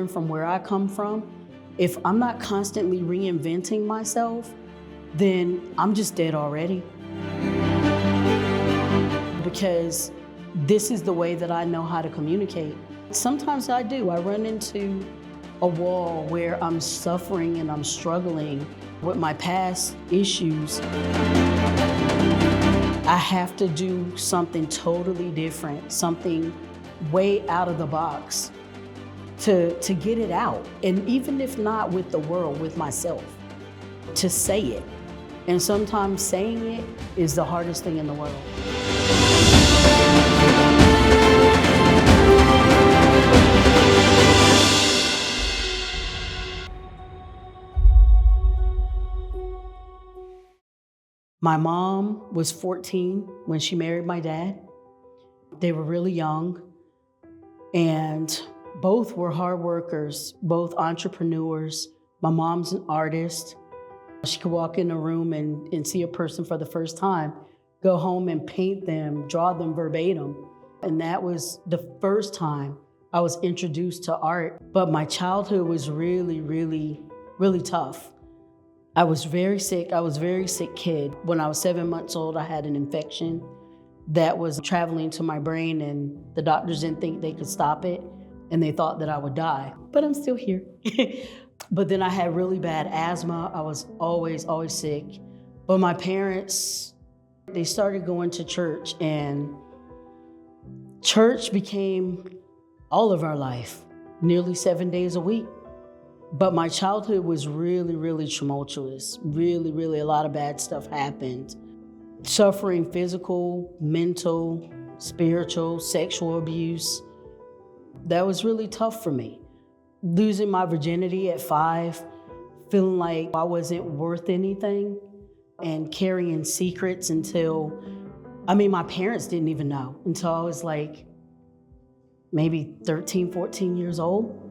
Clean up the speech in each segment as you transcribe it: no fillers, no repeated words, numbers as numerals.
learn from where I come from, if I'm not constantly reinventing myself, then I'm just dead already. Because this is the way that I know how to communicate. Sometimes I do. I run into a wall where I'm suffering and I'm struggling with my past issues. I have to do something totally different, something way out of the box to get it out. And even if not with the world, with myself, to say it. And sometimes saying it is the hardest thing in the world. My mom was 14 when she married my dad. They were really young, and both were hard workers, both entrepreneurs. My mom's an artist. She could walk in a room and see a person for the first time, go home and paint them, draw them verbatim. And that was the first time I was introduced to art. But my childhood was really, really, really tough. I was very sick. I was a very sick kid. When I was 7 months old, I had an infection that was traveling to my brain, and the doctors didn't think they could stop it, and they thought that I would die. But I'm still here. But then I had really bad asthma. I was always sick. But my parents, they started going to church, and church became all of our life, nearly 7 days a week. But my childhood was really, really tumultuous. Really, really a lot of bad stuff happened. Suffering physical, mental, spiritual, sexual abuse. That was really tough for me. Losing my virginity at 5, feeling like I wasn't worth anything, and carrying secrets until, my parents didn't even know until I was like maybe 13, 14 years old.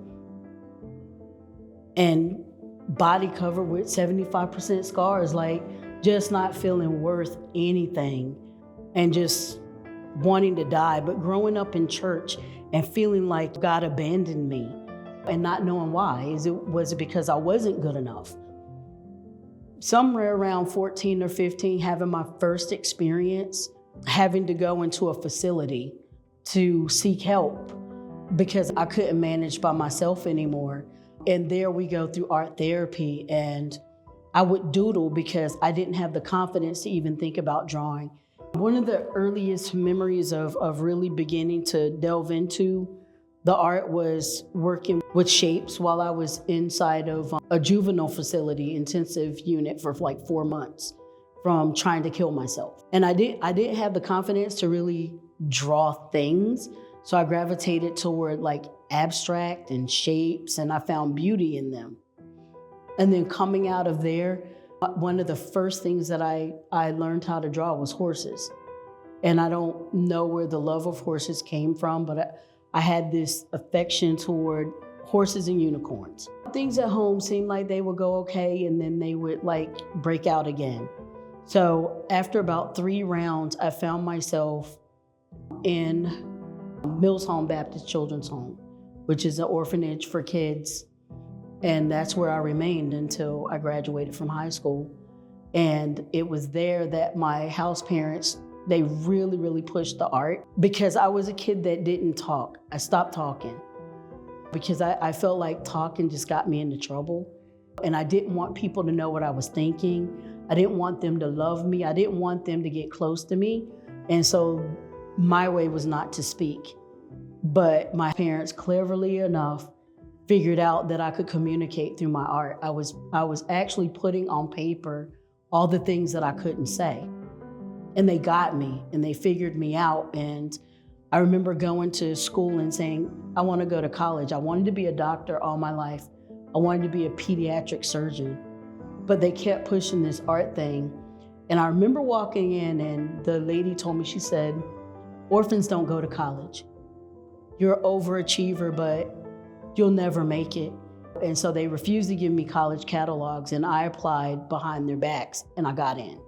And body covered with 75% scars, like just not feeling worth anything and just wanting to die. But growing up in church and feeling like God abandoned me and not knowing why. Was it because I wasn't good enough? Somewhere around 14 or 15, having my first experience, having to go into a facility to seek help because I couldn't manage by myself anymore. And there we go through art therapy, and I would doodle because I didn't have the confidence to even think about drawing. One of the earliest memories of really beginning to delve into the art was working with shapes while I was inside of a juvenile facility intensive unit for like 4 months from trying to kill myself. And I didn't have the confidence to really draw things. So I gravitated toward like abstract and shapes, and I found beauty in them. And then coming out of there, one of the first things that I learned how to draw was horses. And I don't know where the love of horses came from, but I had this affection toward horses and unicorns. Things at home seemed like they would go okay, and then they would like break out again. So after about 3 rounds, I found myself in Mills Home Baptist Children's Home, which is an orphanage for kids. And that's where I remained until I graduated from high school. And it was there that my house parents, they really, really pushed the art because I was a kid that didn't talk. I stopped talking because I felt like talking just got me into trouble. And I didn't want people to know what I was thinking. I didn't want them to love me. I didn't want them to get close to me. And so my way was not to speak. But my parents, cleverly enough, figured out that I could communicate through my art. I was actually putting on paper all the things that I couldn't say. And they got me, and they figured me out. And I remember going to school and saying, I want to go to college. I wanted to be a doctor all my life. I wanted to be a pediatric surgeon. But they kept pushing this art thing. And I remember walking in, and the lady told me, she said, orphans don't go to college. You're an overachiever, but you'll never make it. And so they refused to give me college catalogs, and I applied behind their backs, and I got in.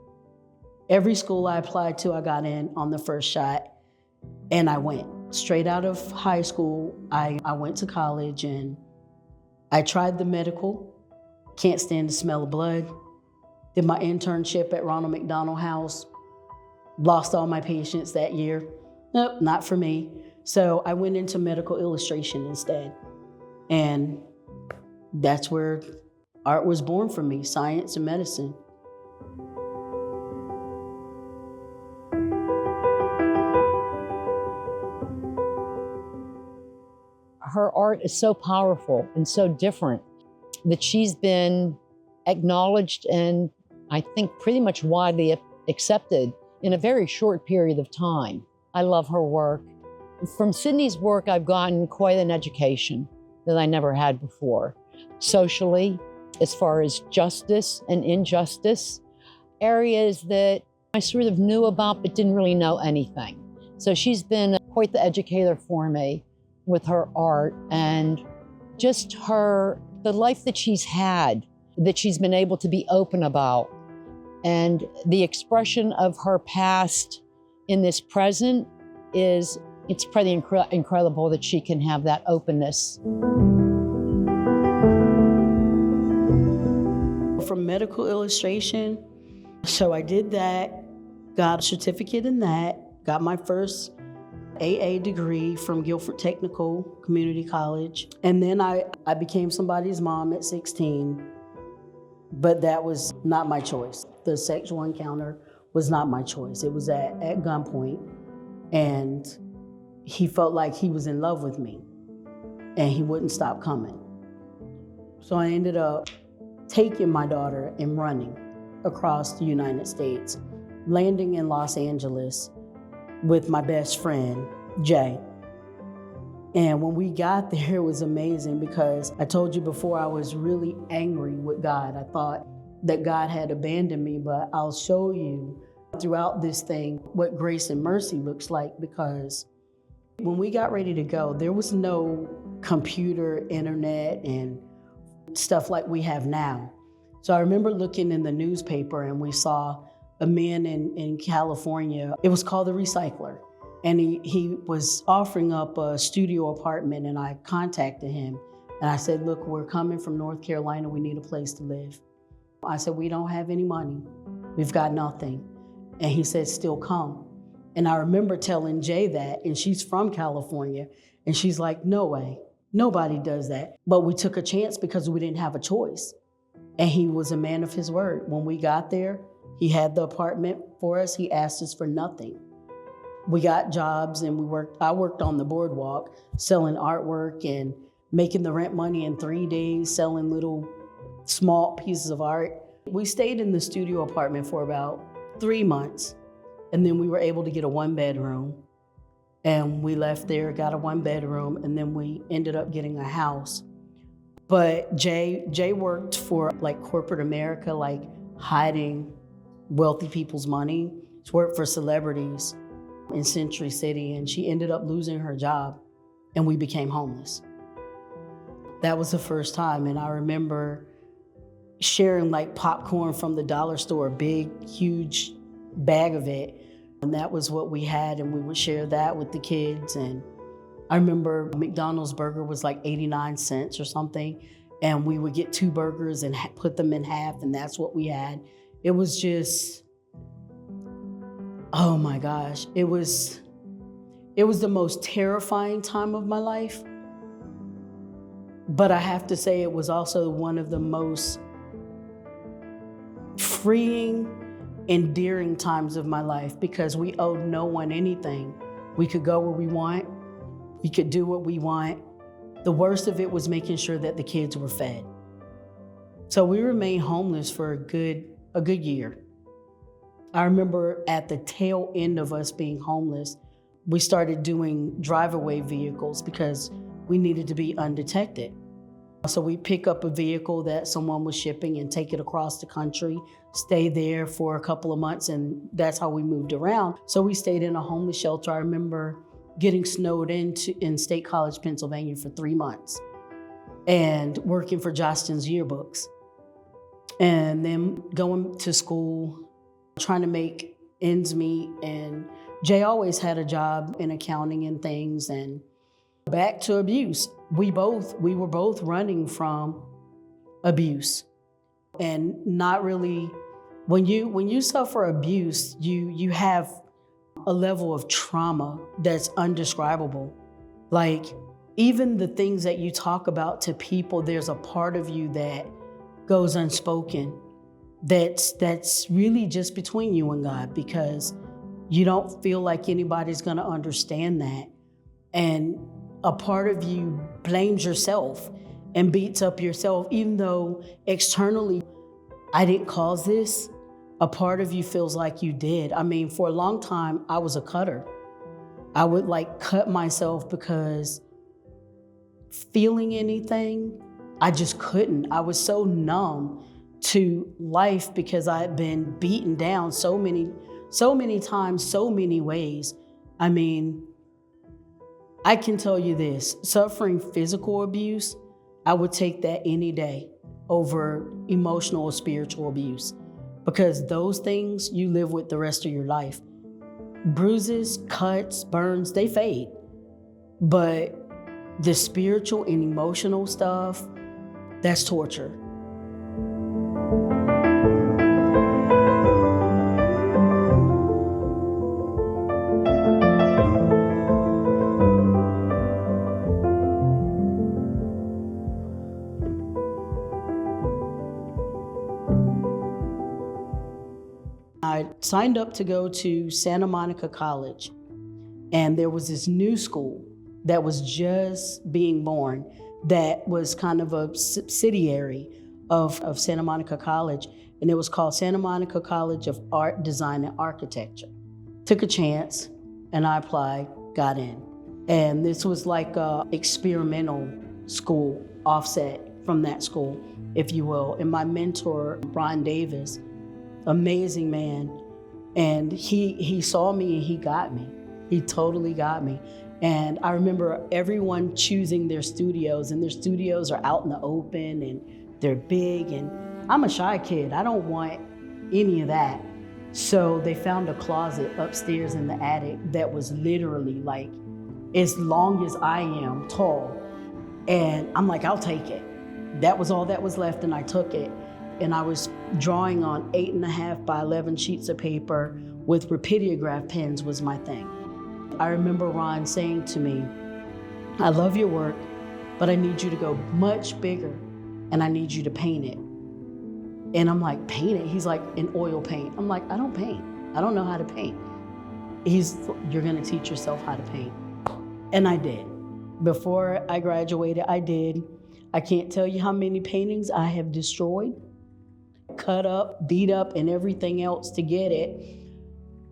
Every school I applied to, I got in on the first shot, and I went. Straight out of high school, I went to college, and I tried the medical, can't stand the smell of blood. Did my internship at Ronald McDonald House, lost all my patients that year. Nope, not for me. So I went into medical illustration instead. And that's where art was born for me, science and medicine. Her art is so powerful and so different that she's been acknowledged and I think pretty much widely accepted in a very short period of time. I love her work. From Sydney's work, I've gotten quite an education that I never had before. Socially, as far as justice and injustice, areas that I sort of knew about but didn't really know anything. So she's been quite the educator for me with her art and just the life that she's had, that she's been able to be open about. And the expression of her past in this present it's pretty incredible that she can have that openness. From medical illustration, so I did that, got a certificate in that, got my first AA degree from Guilford Technical Community College. And then I became somebody's mom at 16, but that was not my choice. The sexual encounter was not my choice. It was at gunpoint, and he felt like he was in love with me, and he wouldn't stop coming. So I ended up taking my daughter and running across the United States, landing in Los Angeles with my best friend, Jay. And when we got there, it was amazing because I told you before I was really angry with God. I thought that God had abandoned me, but I'll show you throughout this thing what grace and mercy looks like, because when we got ready to go, there was no computer, internet, and stuff like we have now. So I remember looking in the newspaper and we saw a man in California. It was called The Recycler. And he was offering up a studio apartment, and I contacted him. And I said, look, we're coming from North Carolina. We need a place to live. I said, we don't have any money. We've got nothing. And he said, still come. And I remember telling Jay that, and she's from California. And she's like, no way, nobody does that. But we took a chance because we didn't have a choice. And he was a man of his word. When we got there, he had the apartment for us. He asked us for nothing. We got jobs and I worked on the boardwalk selling artwork and making the rent money in 3 days, selling little small pieces of art. We stayed in the studio apartment for about 3 months, and then we were able to get a 1-bedroom. And we left there, got a 1-bedroom, and then we ended up getting a house. But Jay worked for like corporate America, like hiding wealthy people's money. She worked for celebrities in Century City, and she ended up losing her job, and we became homeless. That was the first time, and I remember sharing like popcorn from the dollar store, a big, huge bag of it, and that was what we had, and we would share that with the kids. And I remember McDonald's burger was like 89 cents or something, and we would get 2 burgers and put them in half, and that's what we had. It was just, oh my gosh, it was the most terrifying time of my life. But I have to say it was also one of the most freeing, endearing times of my life, because we owed no one anything. We could go where we want. We could do what we want. The worst of it was making sure that the kids were fed. So we remained homeless for a good year. I remember at the tail end of us being homeless, we started doing drive-away vehicles because we needed to be undetected. So we pick up a vehicle that someone was shipping and take it across the country, stay there for a couple of months, and that's how we moved around. So we stayed in a homeless shelter. I remember getting snowed in State College, Pennsylvania for 3 months and working for Jostin's yearbooks, and then going to school, trying to make ends meet. And Jay always had a job in accounting and things, and back to abuse. we were both running from abuse, and not really, when you suffer abuse, you have a level of trauma that's undescribable. Like, even the things that you talk about to people, there's a part of you that goes unspoken. That's really just between you and God, because you don't feel like anybody's gonna understand that. And a part of you blames yourself and beats up yourself, even though externally, I didn't cause this. A part of you feels like you did. I mean, for a long time, I was a cutter. I would like cut myself because feeling anything, I just couldn't. I was so numb to life because I had been beaten down so many times, so many ways. I mean, I can tell you this, suffering physical abuse, I would take that any day over emotional or spiritual abuse, because those things you live with the rest of your life. Bruises, cuts, burns, they fade. But the spiritual and emotional stuff, that's torture. I signed up to go to Santa Monica College, and there was this new school that was just being born that was kind of a subsidiary of Santa Monica College, and it was called Santa Monica College of Art, Design, and Architecture. Took a chance, and I applied, got in. And this was like a experimental school, offset from that school, if you will. And my mentor, Ron Davis, amazing man, and he saw me and he got me. He totally got me. And I remember everyone choosing their studios, and their studios are out in the open and they're big, and I'm a shy kid. I don't want any of that. So they found a closet upstairs in the attic that was literally like as long as I am tall. And I'm like, I'll take it. That was all that was left, and I took it. And I was drawing on 8.5 by 11 sheets of paper with rapidograph pens was my thing. I remember Ron saying to me, I love your work, but I need you to go much bigger, and I need you to paint it. And I'm like, paint it? He's like, in oil paint. I'm like, I don't paint. I don't know how to paint. You're gonna teach yourself how to paint. And I did. Before I graduated, I did. I can't tell you how many paintings I have destroyed, cut up, beat up, and everything else to get it.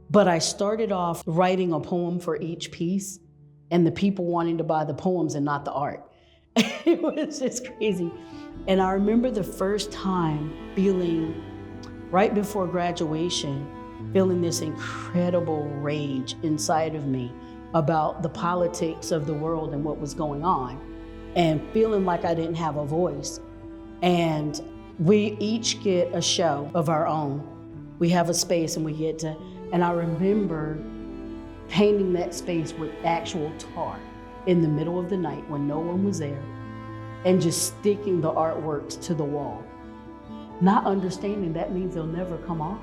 But I started off writing a poem for each piece, and the people wanting to buy the poems and not the art. It was just crazy. And I remember the first time feeling, right before graduation, feeling this incredible rage inside of me about the politics of the world and what was going on, and feeling like I didn't have a voice. And we each get a show of our own. We have a space, and we get to, and I remember painting that space with actual tar in the middle of the night when no one was there, and just sticking the artworks to the wall, not understanding that means they'll never come off.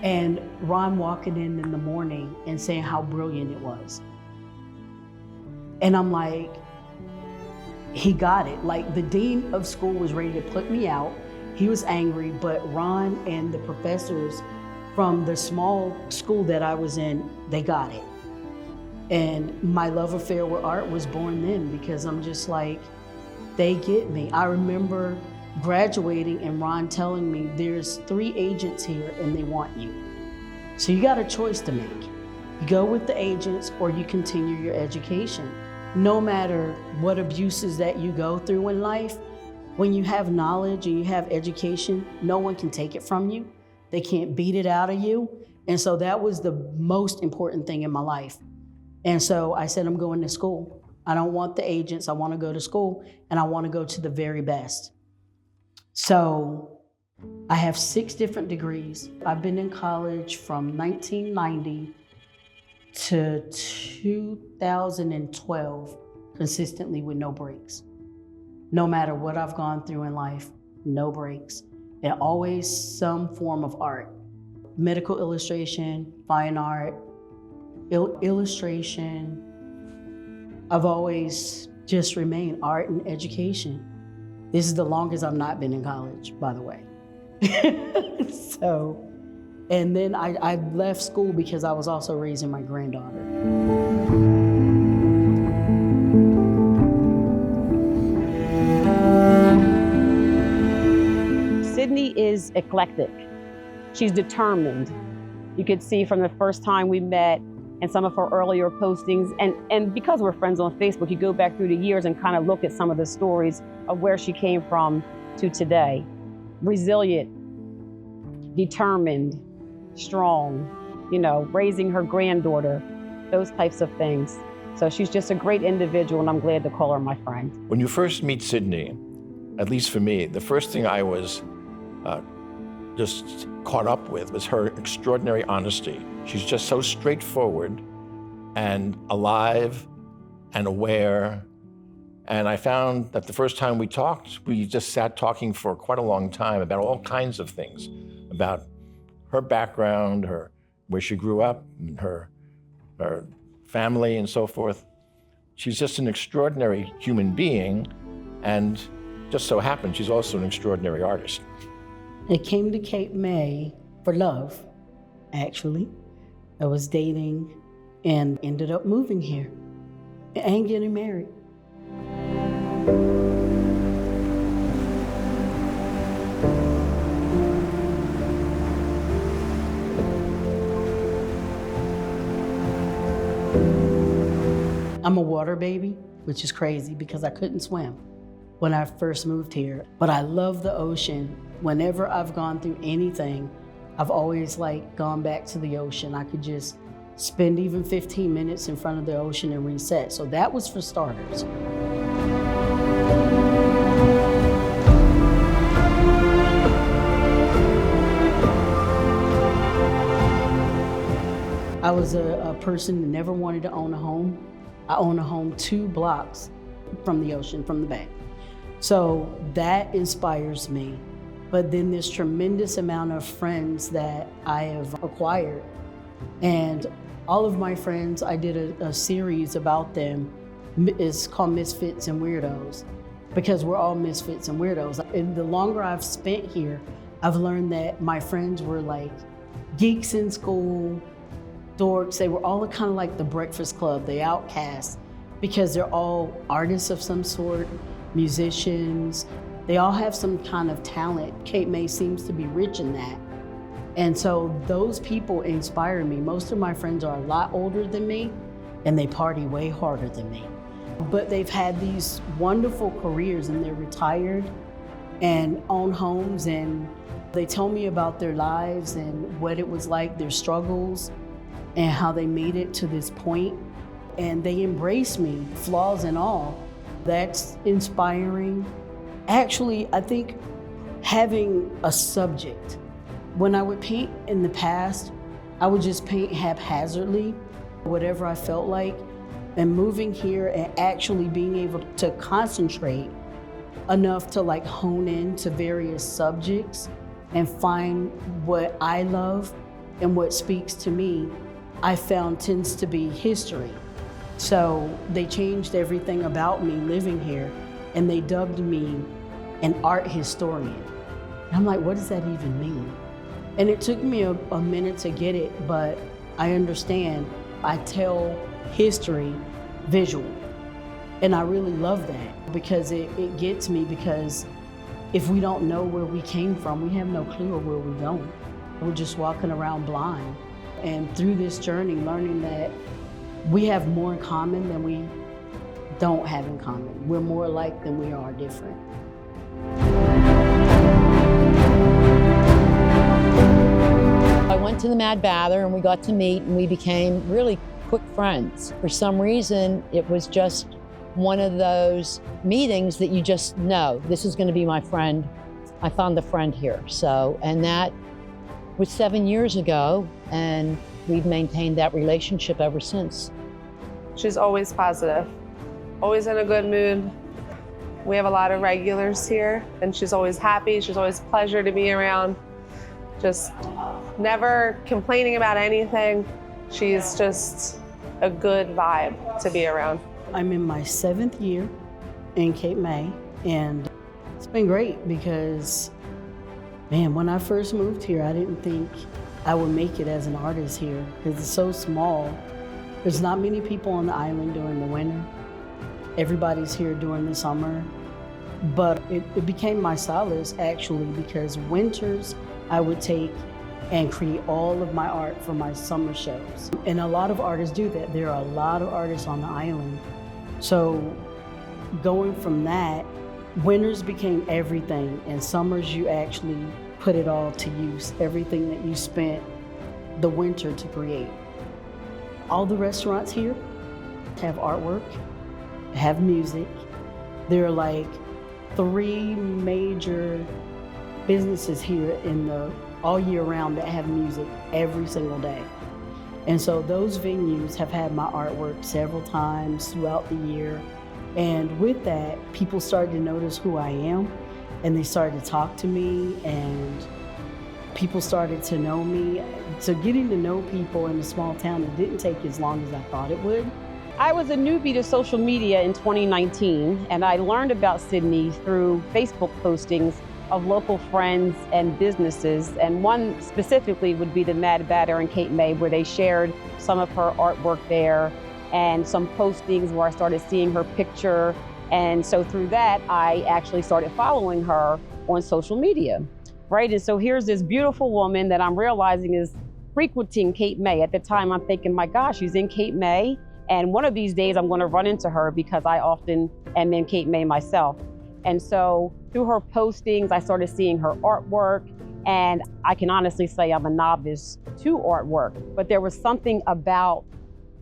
And Ron walking in the morning and saying how brilliant it was. And I'm like, he got it. Like, the dean of school was ready to put me out. He was angry, but Ron and the professors from the small school that I was in, they got it. And my love affair with art was born then, because I'm just like, they get me. I remember graduating and Ron telling me, there's 3 agents here and they want you. So you got a choice to make. You go with the agents or you continue your education. No matter what abuses that you go through in life, when you have knowledge and you have education, no one can take it from you. They can't beat it out of you. And so that was the most important thing in my life. And so I said, I'm going to school. I don't want the agents. I want to go to school, and I want to go to the very best. So I have 6 different degrees. I've been in college from 1990 to 2012, consistently with no breaks. No matter what I've gone through in life, no breaks. And always some form of art. Medical illustration, fine art, illustration. I've always just remained art and education. This is the longest I've not been in college, by the way. So, and then I left school because I was also raising my granddaughter. Sydnei is eclectic. She's determined. You could see from the first time we met and some of her earlier postings, and because we're friends on Facebook, you go back through the years and kind of look at some of the stories of where she came from to today. Resilient, determined, strong, raising her granddaughter, those types of things. So she's just a great individual, and I'm glad to call her my friend. When you first meet Sydnei, at least for me, the first thing I was just caught up with was her extraordinary honesty. She's just so straightforward and alive and aware. And I found that the first time we talked, we just sat talking for quite a long time about all kinds of things, about her background, where she grew up, and her family and so forth. She's just an extraordinary human being, and just so happens she's also an extraordinary artist. I came to Cape May for love, actually. I was dating and ended up moving here and getting married. I'm a water baby, which is crazy because I couldn't swim when I first moved here. But I love the ocean. Whenever I've gone through anything, I've always gone back to the ocean. I could just spend even 15 minutes in front of the ocean and reset. So that was for starters. I was a person that never wanted to own a home. I own a home 2 blocks from the ocean, from the bay. So that inspires me. But then this tremendous amount of friends that I have acquired. And all of my friends, I did a series about them. It's called Misfits and Weirdos, because we're all misfits and weirdos. And the longer I've spent here, I've learned that my friends were like geeks in school, dorks. They were all kind of like the Breakfast Club, the outcasts, because they're all artists of some sort, musicians. They all have some kind of talent. Cape May seems to be rich in that. And so those people inspire me. Most of my friends are a lot older than me, and they party way harder than me. But they've had these wonderful careers, and they're retired and own homes, and they tell me about their lives and what it was like, their struggles, and how they made it to this point. And they embrace me, flaws and all. That's inspiring. Actually, I think having a subject. When I would paint in the past, I would just paint haphazardly, whatever I felt like. And moving here and actually being able to concentrate enough to hone in to various subjects and find what I love and what speaks to me, I found tends to be history. So they changed everything about me living here, and they dubbed me an art historian. And I'm like, what does that even mean? And it took me a minute to get it, but I understand. I tell history visual, and I really love that because it gets me, because if we don't know where we came from, we have no clue of where we're going. We're just walking around blind. And through this journey, learning that we have more in common than we don't have in common. We're more alike than we are different. I went to the Mad Bather and we got to meet, and we became really quick friends. For some reason, it was just one of those meetings that you just know, this is going to be my friend. I found the friend here. So, and that was 7 years ago, and we've maintained that relationship ever since. She's always positive. always in a good mood. We have a lot of regulars here, and she's always happy. She's always a pleasure to be around. Just never complaining about anything. She's just a good vibe to be around. I'm in my 7th year in Cape May, and it's been great because, man, when I first moved here, I didn't think I would make it as an artist here because it's so small. There's not many people on the island during the winter. Everybody's here during the summer. But it became my solace actually because winters I would take and create all of my art for my summer shows. And a lot of artists do that. There are a lot of artists on the island. So going from that, winters became everything, and summers you actually put it all to use, everything that you spent the winter to create. All the restaurants here have artwork, have music. There are like 3 major businesses here all year round that have music every single day. And so those venues have had my artwork several times throughout the year. And with that, people started to notice who I am, and they started to talk to me, and people started to know me. So getting to know people in a small town, it didn't take as long as I thought it would. I was a newbie to social media in 2019, and I learned about Sydnei through Facebook postings of local friends and businesses. And one specifically would be the Mad Batter in Cape May, where they shared some of her artwork there and some postings where I started seeing her picture. And so through that, I actually started following her on social media, right? And so here's this beautiful woman that I'm realizing is frequenting Cape May. At the time, I'm thinking, my gosh, she's in Cape May. And one of these days I'm going to run into her because I often am in Cape May myself. And so through her postings, I started seeing her artwork. And I can honestly say I'm a novice to artwork, but there was something about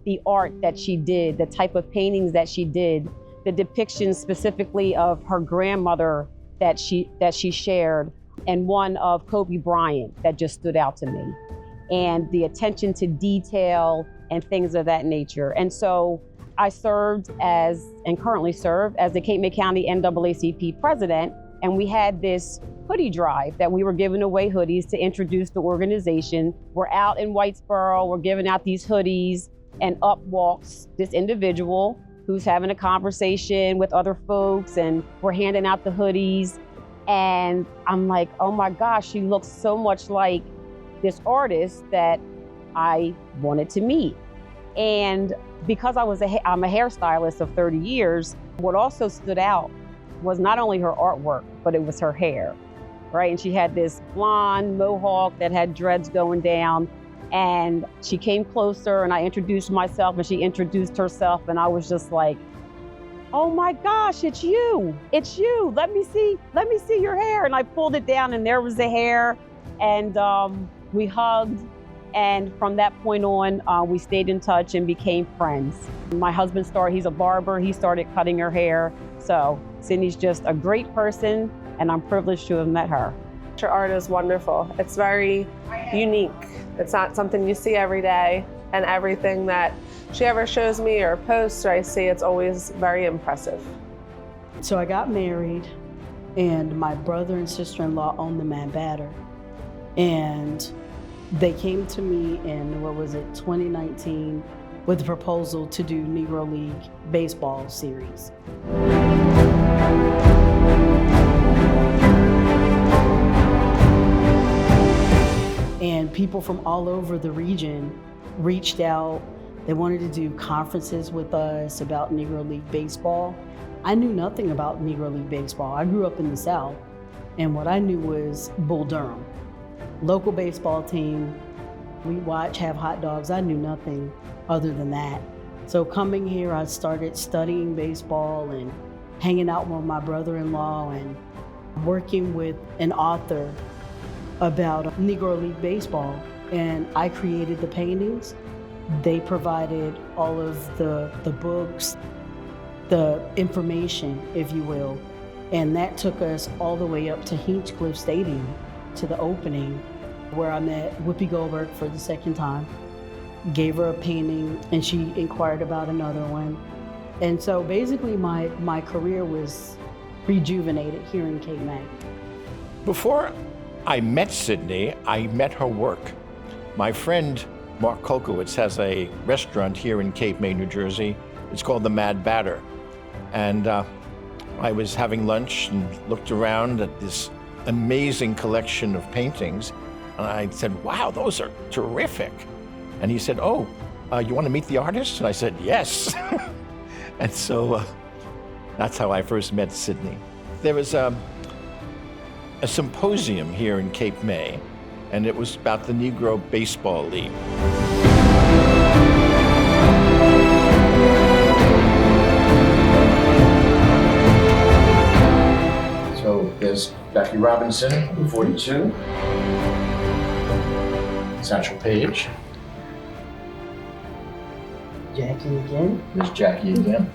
the art that she did, the type of paintings that she did, the depictions specifically of her grandmother that she shared, and one of Kobe Bryant that just stood out to me. And the attention to detail and things of that nature. And so I served and currently serve as the Cape May County NAACP president. And we had this hoodie drive that we were giving away hoodies to introduce the organization. We're out in Whitesboro, we're giving out these hoodies, and up walks this individual who's having a conversation with other folks, and we're handing out the hoodies. And I'm like, oh my gosh, she looks so much like this artist that I wanted to meet. And because I'm a hairstylist of 30 years, what also stood out was not only her artwork, but it was her hair, right? And she had this blonde mohawk that had dreads going down. And she came closer and I introduced myself and she introduced herself, and I was just like, oh my gosh, it's you, let me see your hair. And I pulled it down and there was the hair, and we hugged. And from that point on, we stayed in touch and became friends. My husband he's a barber, he started cutting her hair. So Sydnei's just a great person, and I'm privileged to have met her. Her art is wonderful. It's very unique. It's not something you see every day, and everything that she ever shows me or posts or I see, it's always very impressive. So I got married, and my brother and sister-in-law owned the Mad Batter. And they came to me in, 2019, with a proposal to do Negro League baseball series. And people from all over the region reached out. They wanted to do conferences with us about Negro League baseball. I knew nothing about Negro League baseball. I grew up in the South, and what I knew was Bull Durham. Local baseball team, we watch, have hot dogs. I knew nothing other than that. So coming here, I started studying baseball and hanging out with my brother-in-law and working with an author about Negro League baseball. And I created the paintings. They provided all of the books, the information, if you will. And that took us all the way up to Hinchcliffe Stadium, to the opening, where I met Whoopi Goldberg for the second time, gave her a painting, and she inquired about another one. And so basically my career was rejuvenated here in Cape May. Before I met Sydney, I met her work. My friend Mark Kolkowitz has a restaurant here in Cape May, New Jersey. It's called the Mad Batter. And I was having lunch and looked around at this amazing collection of paintings. And I said, wow, those are terrific. And he said, oh, you want to meet the artist? And I said, yes. And so that's how I first met Sydney. There was a symposium here in Cape May, and it was about the Negro Baseball League. So there's Jackie Robinson, 42. Satchel Paige. Jackie again. There's Jackie again.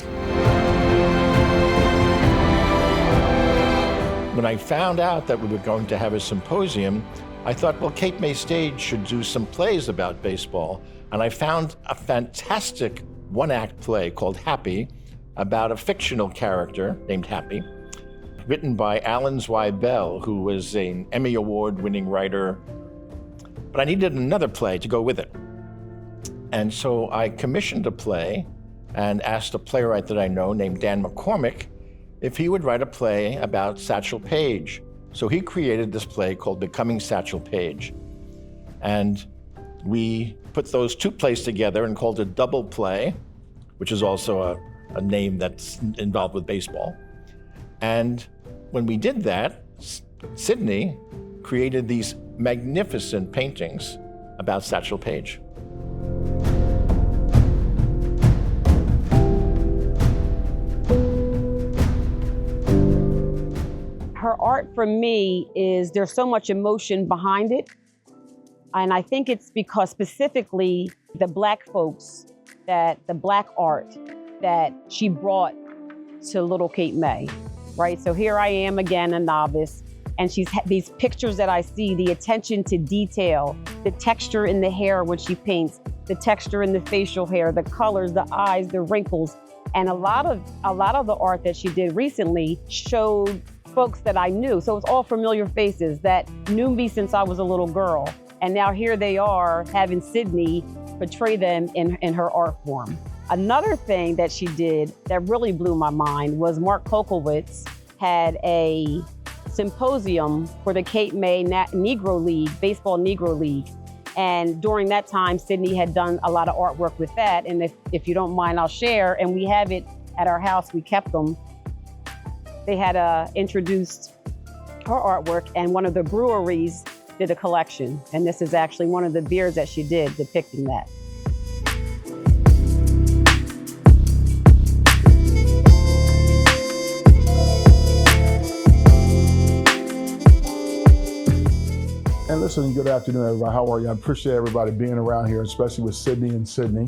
When I found out that we were going to have a symposium, I thought, well, Cape May Stage should do some plays about baseball. And I found a fantastic one-act play called Happy about a fictional character named Happy, written by Alan Zweibel, who was an Emmy Award-winning writer. But I needed another play to go with it. And so I commissioned a play and asked a playwright that I know named Dan McCormick if he would write a play about Satchel Paige. So he created this play called Becoming Satchel Paige. And we put those two plays together and called it Double Play, which is also a name that's involved with baseball. And when we did that, Sydney created these magnificent paintings about Satchel Paige. Her art for me there's so much emotion behind it. And I think it's because specifically the Black folks, the Black art that she brought to Little Cape May, right? So here I am again, a novice, and she's these pictures that I see, the attention to detail, the texture in the hair when she paints, the texture in the facial hair, the colors, the eyes, the wrinkles. And a lot of the art that she did recently showed folks that I knew. So it's all familiar faces that knew me since I was a little girl. And now here they are having Sydney portray them in her art form. Another thing that she did that really blew my mind was Mark Kolkowitz had a symposium for the Cape May Negro League, Baseball Negro League. And during that time, Sydney had done a lot of artwork with that. And if you don't mind, I'll share. And we have it at our house. We kept them. They had introduced her artwork, and one of the breweries did a collection. And this is actually one of the beers that she did depicting that. And listen, good afternoon, everybody. How are you? I appreciate everybody being around here, especially with Sydney and Sydney,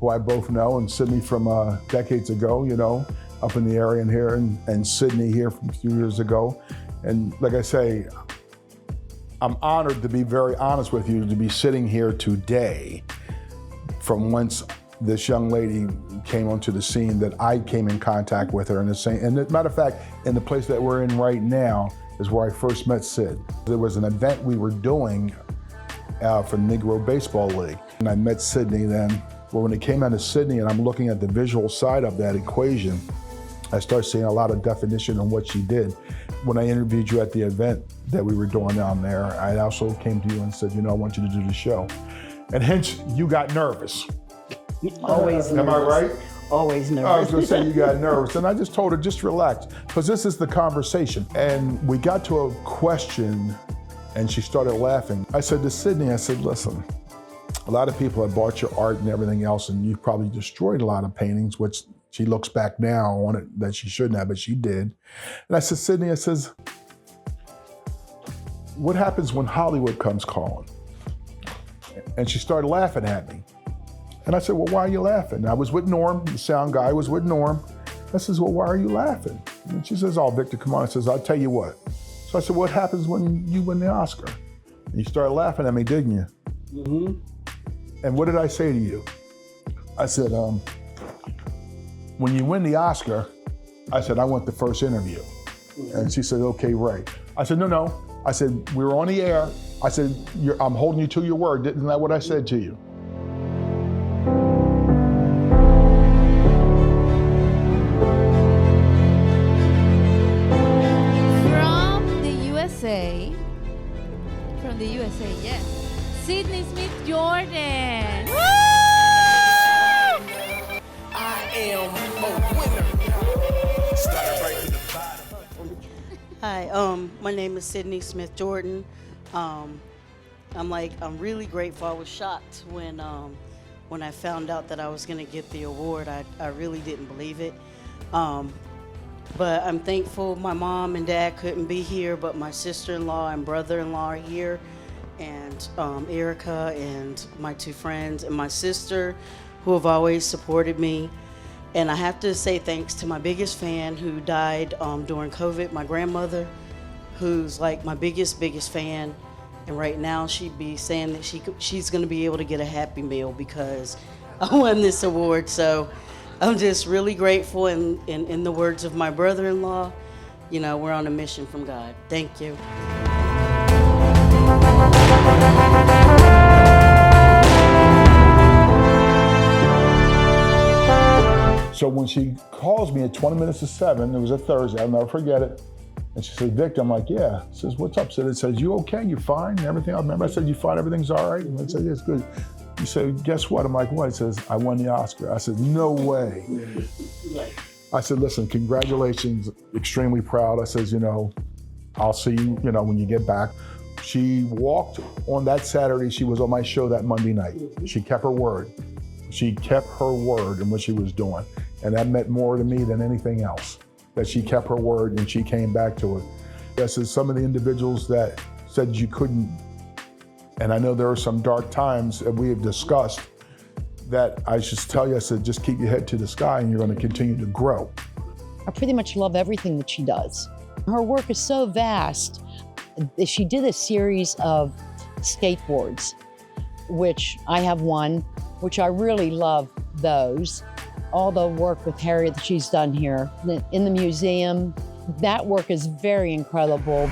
who I both know, and Sydney from decades ago, you know, up in the area and here, and Sydney here from a few years ago. And like I say, I'm honored, to be very honest with you, to be sitting here today from whence this young lady came onto the scene, that I came in contact with her in the same, and as a matter of fact, in the place that we're in right now is where I first met Sid. There was an event we were doing for Negro Baseball League, and I met Sydney then. Well, when it came down to Sydney and I'm looking at the visual side of that equation, I started seeing a lot of definition on what she did. When I interviewed you at the event that we were doing down there, I also came to you and said, you know, I want you to do the show. And hence, you got nervous. Always nervous. Am I right? Always nervous. I was gonna say you got nervous. And I just told her, just relax, because this is the conversation. And we got to a question and she started laughing. I said to Sydney, I said, listen, a lot of people have bought your art and everything else, and you've probably destroyed a lot of paintings, which she looks back now on it that she shouldn't have, but she did. And I said, Sydney, I says, what happens when Hollywood comes calling? And she started laughing at me. And I said, well, why are you laughing? I was with Norm, the sound guy was with Norm. I says, well, why are you laughing? And she says, oh, Victor, come on. I says, I'll tell you what. So I said, what happens when you win the Oscar? And you started laughing at me, didn't you? Mm-hmm. And what did I say to you? I said, when you win the Oscar, I said, I want the first interview. And she said, okay, Ray. I said, no. I said, we were on the air. I said, I'm holding you to your word. Isn't that what I said to you? From the USA, yes. Sydney SmithJordan. Woo! I am a winner. Started right from the bottom. Hi, my name is Sydney SmithJordan. I'm really grateful. I was shocked when I found out that I was gonna get the award. I really didn't believe it. But I'm thankful my mom and dad couldn't be here, but my sister-in-law and brother-in-law are here, and Erica and my two friends and my sister who have always supported me. And I have to say thanks to my biggest fan who died during COVID, my grandmother, who's like my biggest fan. And right now she'd be saying that she's gonna be able to get a Happy Meal because I won this award. So I'm just really grateful, and in the words of my brother-in-law, we're on a mission from God. Thank you. So when she calls me at 20 minutes to 7, it was a Thursday, I'll never forget it. And she said, Victor, I'm like, yeah. She says, what's up? It says, you okay? You fine? And everything. I remember I said, you fine? Everything's all right? And I said, yes, good. He said, guess what? I'm like, what? He says, I won the Oscar. I said, no way. I said, listen, congratulations, extremely proud. I says, I'll see you, when you get back. She walked on that Saturday. She was on my show that Monday night. She kept her word. She kept her word in what she was doing. And that meant more to me than anything else, that she kept her word and she came back to it. Yes, as some of the individuals that said you couldn't, and I know there are some dark times that we have discussed, that I just tell you, I said, just keep your head to the sky and you're going to continue to grow. I pretty much love everything that she does. Her work is so vast. She did a series of skateboards, which I have one, which I really love those. All the work with Harriet that she's done here in the museum, that work is very incredible.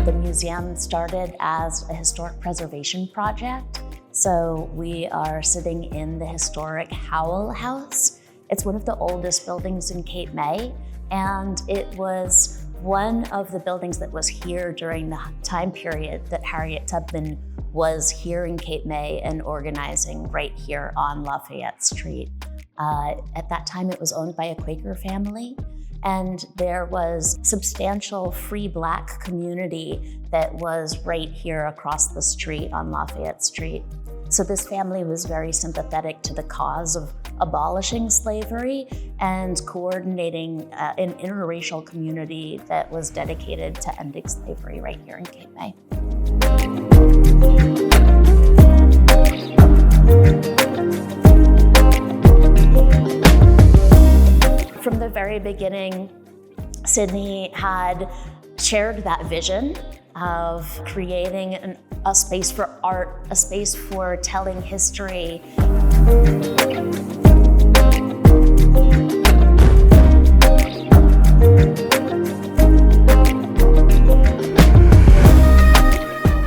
The museum started as a historic preservation project. So we are sitting in the historic Howell House. It's one of the oldest buildings in Cape May, and it was one of the buildings that was here during the time period that Harriet Tubman was here in Cape May and organizing right here on Lafayette Street. At that time, it was owned by a Quaker family, and there was substantial free Black community that was right here across the street on Lafayette Street. So this family was very sympathetic to the cause of abolishing slavery and coordinating an interracial community that was dedicated to ending slavery right here in Cape May. From the very beginning, Sydney had shared that vision of creating a space for art, a space for telling history.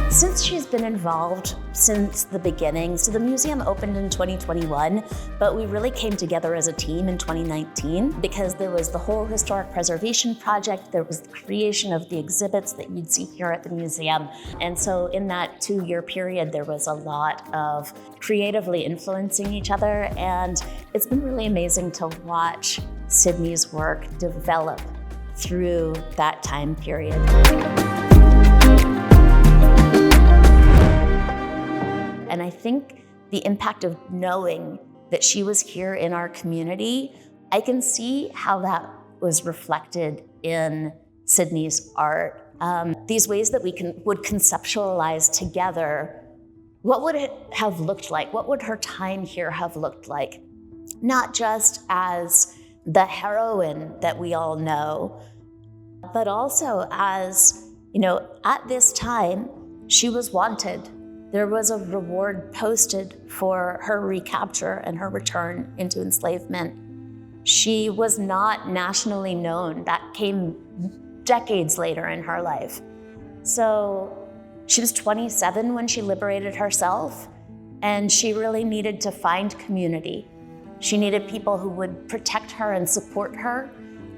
Since she's been involved since the beginning, so the museum opened in 2021, but we really came together as a team in 2019 because there was the whole historic preservation project, there was the creation of the exhibits that you'd see here at the museum. And so in that 2-year period, there was a lot of creatively influencing each other, and it's been really amazing to watch Sydney's work develop through that time period. And I think the impact of knowing that she was here in our community, I can see how that was reflected in Sydney's art. These ways that we would conceptualize together, what would it have looked like? What would her time here have looked like? Not just as the heroine that we all know, but also as, at this time, she was wanted. there was a reward posted for her recapture and her return into enslavement. She was not nationally known. That came decades later in her life. So she was 27 when she liberated herself, and she really needed to find community. She needed people who would protect her and support her,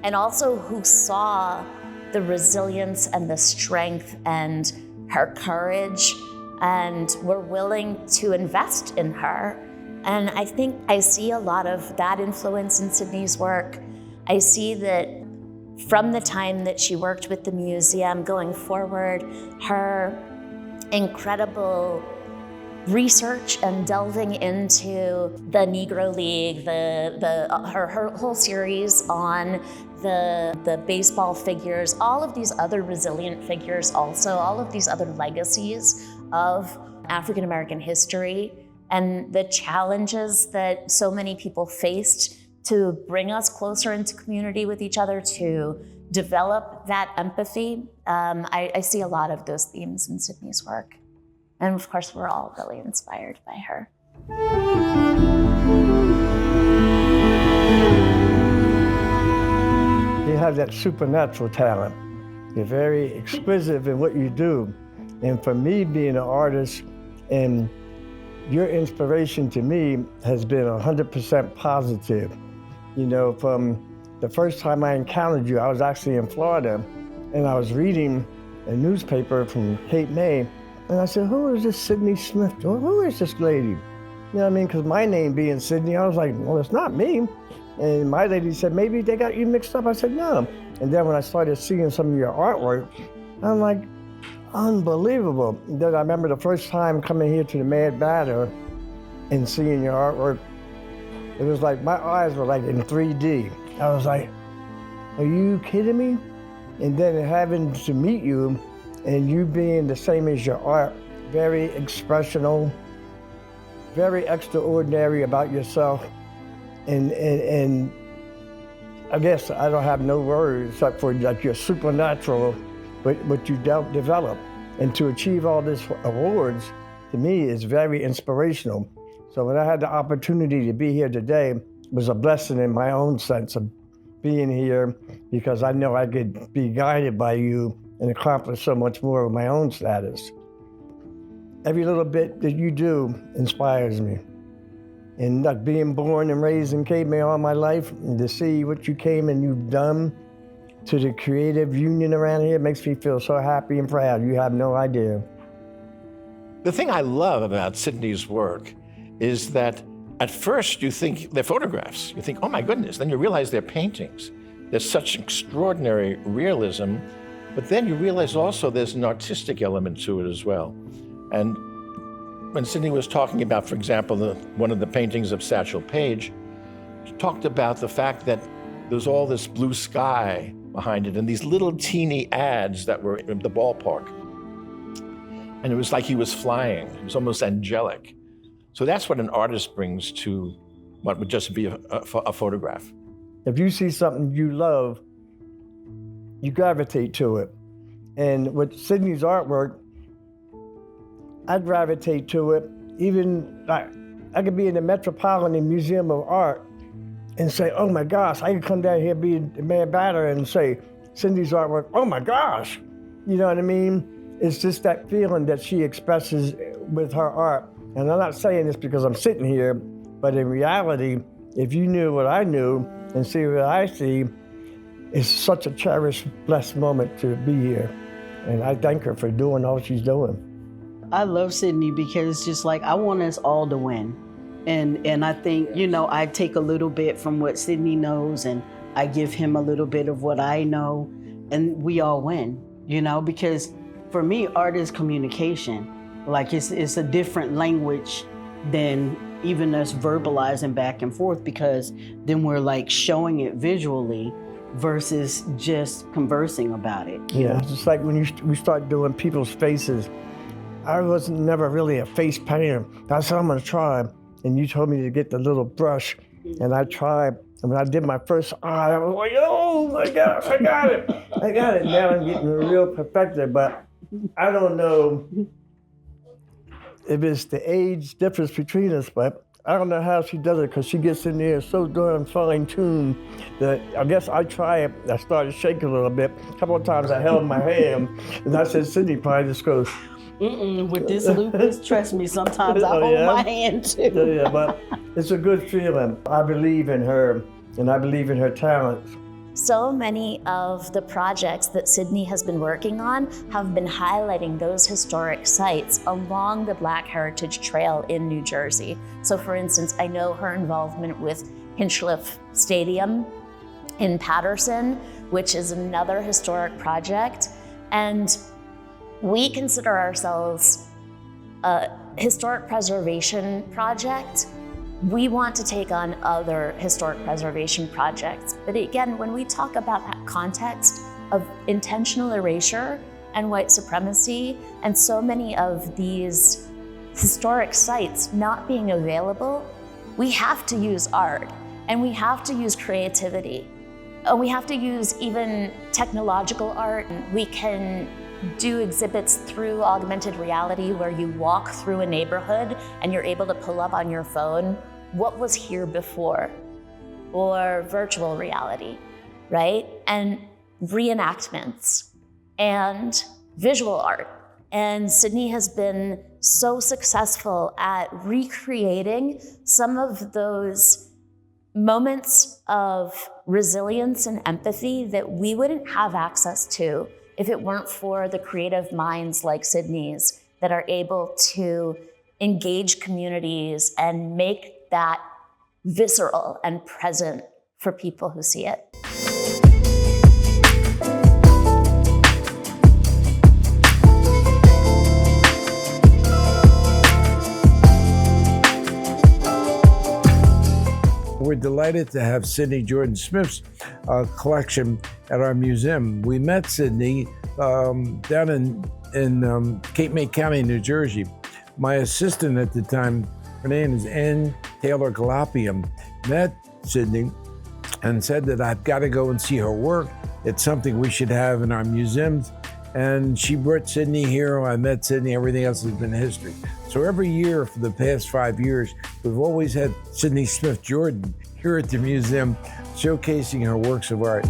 and also who saw the resilience and the strength and her courage and were willing to invest in her. And I think I see a lot of that influence in Sydnei's work. I see that from the time that she worked with the museum going forward, her incredible research and delving into the Negro League, her whole series on the baseball figures, all of these other resilient figures also, all of these other legacies of African American history, and the challenges that so many people faced to bring us closer into community with each other, to develop that empathy. I see a lot of those themes in Sydnei's work. And of course, we're all really inspired by her. You have that supernatural talent. You're very exquisite in what you do. And for me, being an artist, and your inspiration to me has been 100% positive. You know, from the first time I encountered you, I was actually in Florida, and I was reading a newspaper from Cape May, and I said, who is this Sydnei SmithJordan? Who is this lady? You know what I mean? Because my name being Sydnei, I was like, well, it's not me. And my lady said, maybe they got you mixed up. I said, no. And then when I started seeing some of your artwork, I'm like, unbelievable. And then I remember the first time coming here to the Mad Batter and seeing your artwork, it was like my eyes were like in 3D. I was like, are you kidding me? And then having to meet you and you being the same as your art, very expressional, very extraordinary about yourself. And I guess I don't have no words except for like you're supernatural, but what you develop. And to achieve all these awards, to me, is very inspirational. So when I had the opportunity to be here today, it was a blessing in my own sense of being here, because I know I could be guided by you and accomplish so much more with my own status. Every little bit that you do inspires me. And like being born and raised in Cape May all my life, and to see what you came and you've done to the creative union around here makes me feel so happy and proud. You have no idea. The thing I love about Sydnei's work is that at first you think they're photographs. You think, oh my goodness. Then you realize they're paintings. There's such extraordinary realism, but then you realize also there's an artistic element to it as well. And when Sydnei was talking about, for example, one of the paintings of Satchel Paige, she talked about the fact that there's all this blue sky behind it and these little teeny ads that were in the ballpark. And it was like he was flying. It was almost angelic. So that's what an artist brings to what would just be a photograph. If you see something you love, you gravitate to it. And with Sydnei's artwork, I gravitate to it. Even like, I could be in the Metropolitan Museum of Art and say, oh my gosh, I could come down here, be a Mad Batter and say, Sydnei's artwork, oh my gosh. You know what I mean? It's just that feeling that she expresses with her art. And I'm not saying this because I'm sitting here, but in reality, if you knew what I knew and see what I see, it's such a cherished, blessed moment to be here. And I thank her for doing all she's doing. I love Sydnei because it's just like, I want us all to win. And I think, you know, I take a little bit from what Sydnei knows and I give him a little bit of what I know, and we all win, you know, because for me, art is communication. Like it's a different language than even us verbalizing back and forth, because then we're like showing it visually versus just conversing about it. Yeah, it's just like when we start doing people's faces. I wasn't never really a face painter. I said, I'm gonna try. And you told me to get the little brush, and I tried. And when I did my first eye, I was like, oh my gosh, I got it. I got it. Now I'm getting real perfected, but I don't know. if it's the age difference between us, but I don't know how she does it because she gets in there so darn fine-tuned that I guess I try it. I started shaking a little bit. A couple of times I held my hand and I said, Sydney probably just goes, with this lupus, trust me, sometimes I hold my hand too. Yeah, but it's a good feeling. I believe in her and I believe in her talents. So many of the projects that Sydnei has been working on have been highlighting those historic sites along the Black Heritage Trail in New Jersey. So for instance, I know her involvement with Hinchliffe Stadium in Paterson, which is another historic project. And we consider ourselves a historic preservation project. We want to take on other historic preservation projects. But again, when we talk about that context of intentional erasure and white supremacy, and so many of these historic sites not being available, we have to use art and we have to use creativity. We have to use even technological art. We can do exhibits through augmented reality where you walk through a neighborhood and you're able to pull up on your phone what was here before, or virtual reality, right? And reenactments and visual art. And Sydnei has been so successful at recreating some of those moments of resilience and empathy that we wouldn't have access to if it weren't for the creative minds like Sydnei's that are able to engage communities and make that visceral and present for people who see it. We're delighted to have SmithJordan Smith's collection at our museum. We met Sydnei down in Cape May County, New Jersey. My assistant at the time, her name is Ann Taylor Galapium, met Sydnei and said that I've got to go and see her work. It's something we should have in our museums. And she brought Sydnei here. I met Sydnei. Everything else has been history. So every year for the past 5 years, we've always had Sydnei SmithJordan here at the museum showcasing her works of art.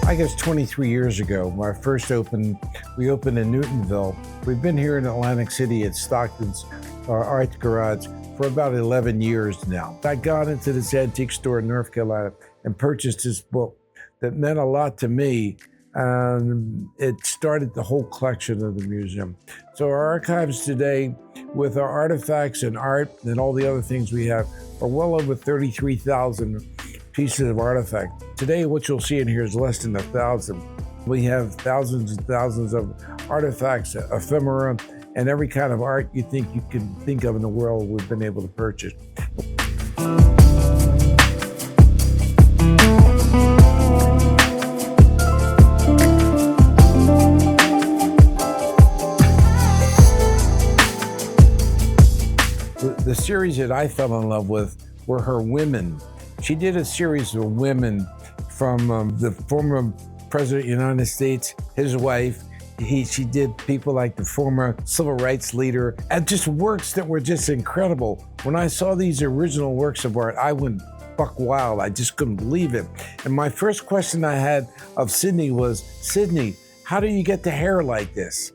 I guess 23 years ago, when I first opened, we opened in Newtonville. We've been here in Atlantic City at Stockton's Art Garage for about 11 years now. I got into this antique store in North Carolina and purchased this book that meant a lot to me, and it started the whole collection of the museum. So our archives today, with our artifacts and art and all the other things we have, are well over 33,000 pieces of artifact. Today, what you'll see in here is less than 1,000. We have thousands and thousands of artifacts, ephemera, and every kind of art you can think of in the world we've been able to purchase. The series that I fell in love with were her women. She did a series of women from the former President of the United States, his wife. She did people like the former civil rights leader, and just works that were just incredible. When I saw these original works of art, I went buck wild. I just couldn't believe it. And my first question I had of Sydnei was, Sydnei, how do you get the hair like this?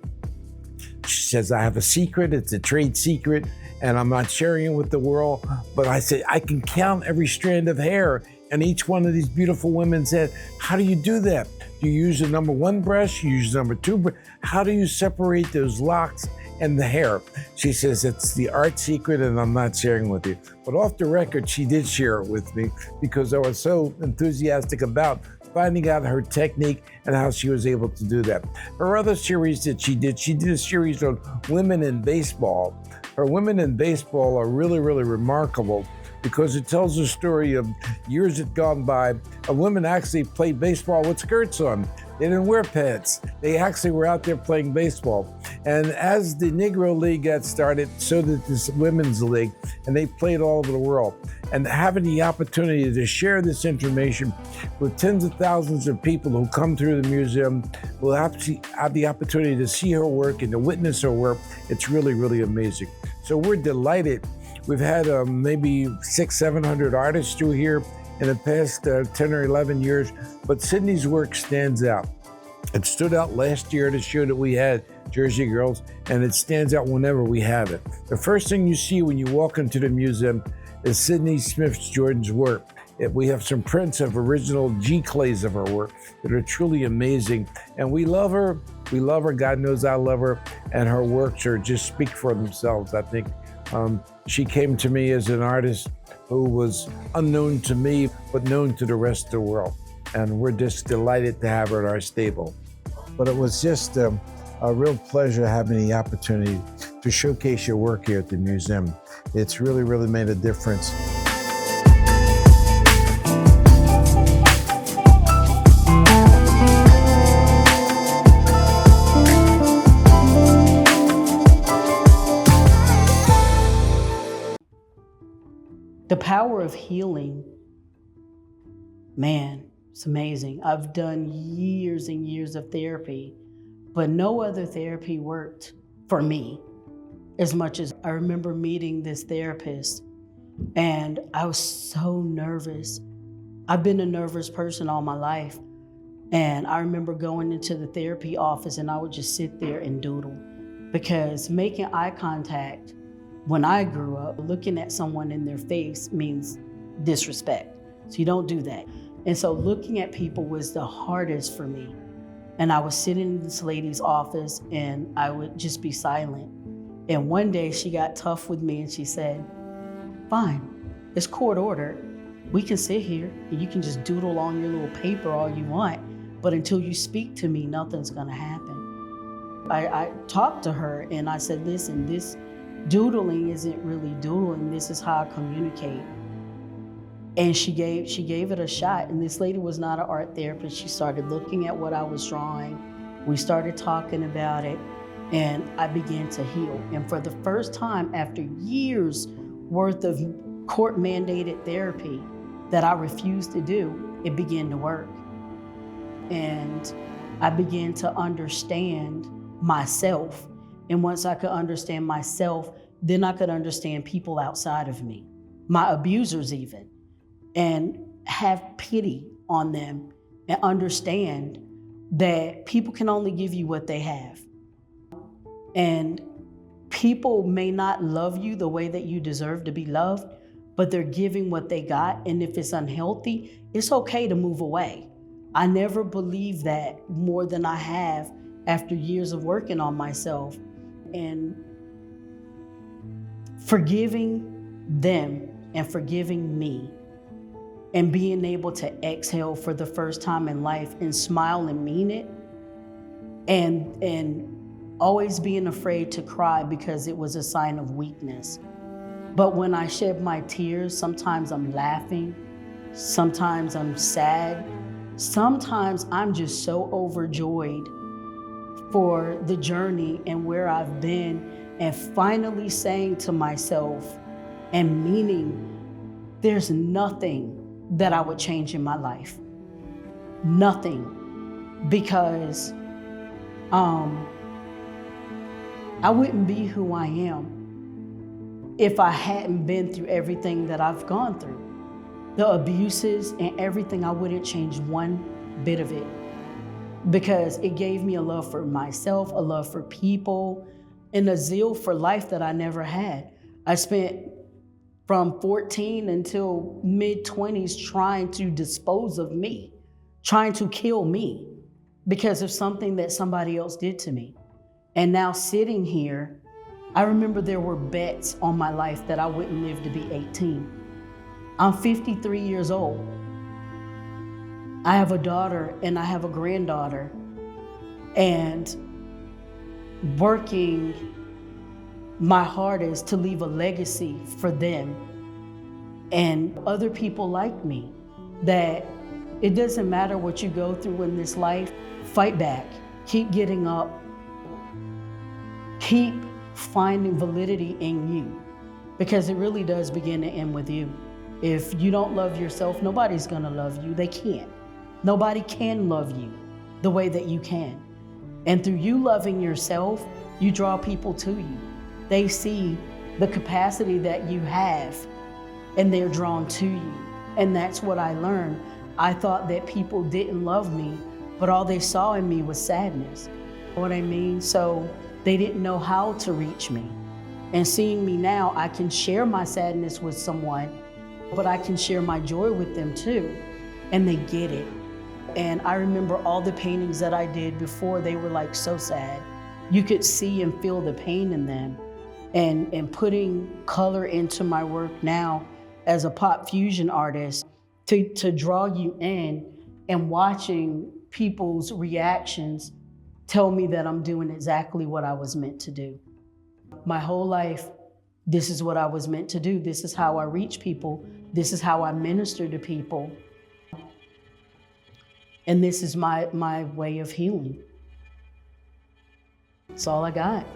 She says, I have a secret. It's a trade secret, and I'm not sharing it with the world. But I said, I can count every strand of hair. And each one of these beautiful women said, how do you do that? Do you use the number 1 brush? You use the number 2 brush? How do you separate those locks and the hair? She says, it's the art secret and I'm not sharing with you. But off the record, she did share it with me because I was so enthusiastic about finding out her technique and how she was able to do that. Her other series that she did a series on women in baseball. Her women in baseball are really, really remarkable because it tells the story of years that gone by. A women actually played baseball with skirts on. They didn't wear pants. They actually were out there playing baseball. And as the Negro League got started, so did this Women's League, and they played all over the world. And having the opportunity to share this information with tens of thousands of people who come through the museum, will have the opportunity to see her work and to witness her work. It's really, really amazing. So we're delighted. We've had maybe 600-700 artists through here in the past 10 or 11 years, but Sydney's work stands out. It stood out last year at a show that we had, Jersey Girls, and it stands out whenever we have it. The first thing you see when you walk into the museum is Sydnei SmithJordan's work. We have some prints of original G-clays of her work that are truly amazing, and we love her. We love her. God knows I love her, and her works are just speak for themselves, I think. She came to me as an artist who was unknown to me, but known to the rest of the world. And we're just delighted to have her at our stable. But it was just a real pleasure having the opportunity to showcase your work here at the museum. It's really, really made a difference. The power of healing, man, it's amazing. I've done years and years of therapy, but no other therapy worked for me as much as I remember meeting this therapist, and I was so nervous. I've been a nervous person all my life, and I remember going into the therapy office and I would just sit there and doodle, because making eye contact when I grew up, looking at someone in their face means disrespect. So you don't do that. And so looking at people was the hardest for me. And I was sitting in this lady's office and I would just be silent. And one day she got tough with me and she said, fine, it's court ordered. We can sit here and you can just doodle on your little paper all you want, but until you speak to me, nothing's gonna happen. I talked to her and I said, listen, this doodling isn't really doodling, this is how I communicate. And she gave it a shot. And this lady was not an art therapist. She started looking at what I was drawing. We started talking about it and I began to heal. And for the first time after years worth of court mandated therapy that I refused to do, it began to work. And I began to understand myself. And once I could understand myself, then I could understand people outside of me, my abusers even, and have pity on them and understand that people can only give you what they have. And people may not love you the way that you deserve to be loved, but they're giving what they got. And if it's unhealthy, it's okay to move away. I never believed that more than I have after years of working on myself. And forgiving them and forgiving me and being able to exhale for the first time in life and smile and mean it, and always being afraid to cry because it was a sign of weakness. But when I shed my tears, sometimes I'm laughing, sometimes I'm sad, sometimes I'm just so overjoyed for the journey and where I've been, and finally saying to myself and meaning, there's nothing that I would change in my life. Nothing. Because I wouldn't be who I am if I hadn't been through everything that I've gone through. The abuses and everything, I wouldn't change one bit of it, because it gave me a love for myself, a love for people, and a zeal for life that I never had. I spent from 14 until mid-20s trying to dispose of me, trying to kill me because of something that somebody else did to me. And now sitting here, I remember there were bets on my life that I wouldn't live to be 18. I'm 53 years old. I have a daughter and I have a granddaughter, and working my hardest to leave a legacy for them and other people like me that It doesn't matter what you go through in this life, fight back, keep getting up, keep finding validity in you, because it really does begin and end with you. If you don't love yourself, nobody's gonna love you. They can't. Nobody can love you the way that you can. And through you loving yourself, you draw people to you. They see the capacity that you have and they're drawn to you. And that's what I learned. I thought that people didn't love me, but all they saw in me was sadness. You know what I mean? So they didn't know how to reach me. And seeing me now, I can share my sadness with someone, but I can share my joy with them too. And they get it. And I remember all the paintings that I did before, they were like so sad. You could see and feel the pain in them. And putting color into my work now as a pop fusion artist, to draw you in, and watching people's reactions tell me that I'm doing exactly what I was meant to do. My whole life, this is what I was meant to do. This is how I reach people. This is how I minister to people. And this is my way of healing. That's all I got.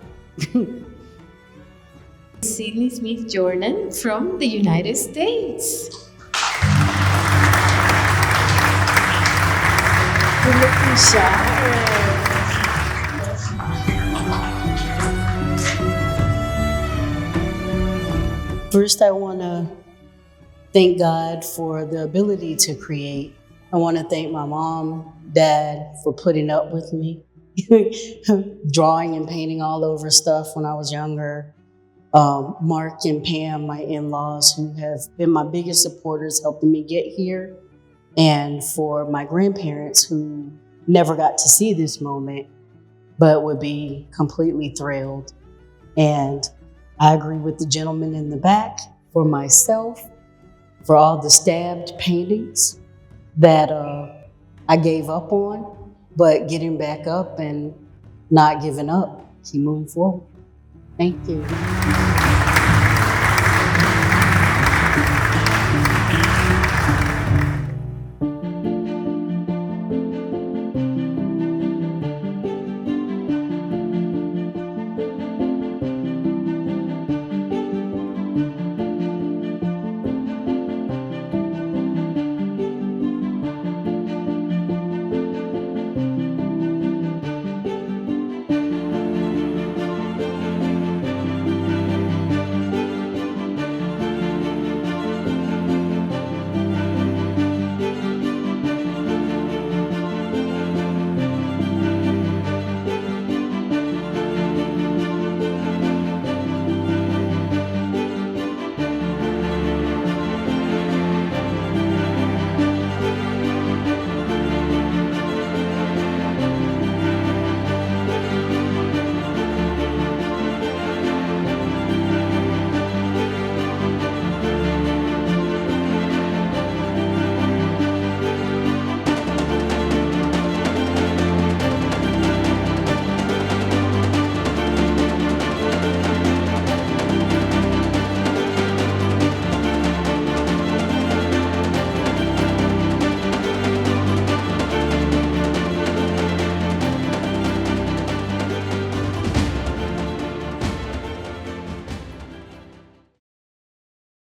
Sydnei SmithJordan from the United States. You're looking shy. First, I want to thank God for the ability to create. I want to thank my mom, dad for putting up with me, drawing and painting all over stuff when I was younger. Mark and Pam, my in-laws, who have been my biggest supporters helping me get here. And for my grandparents who never got to see this moment, but would be completely thrilled. And I agree with the gentleman in the back. For myself, for all the stabbed paintings that I gave up on, but getting back up and not giving up, keep moving forward. Thank you.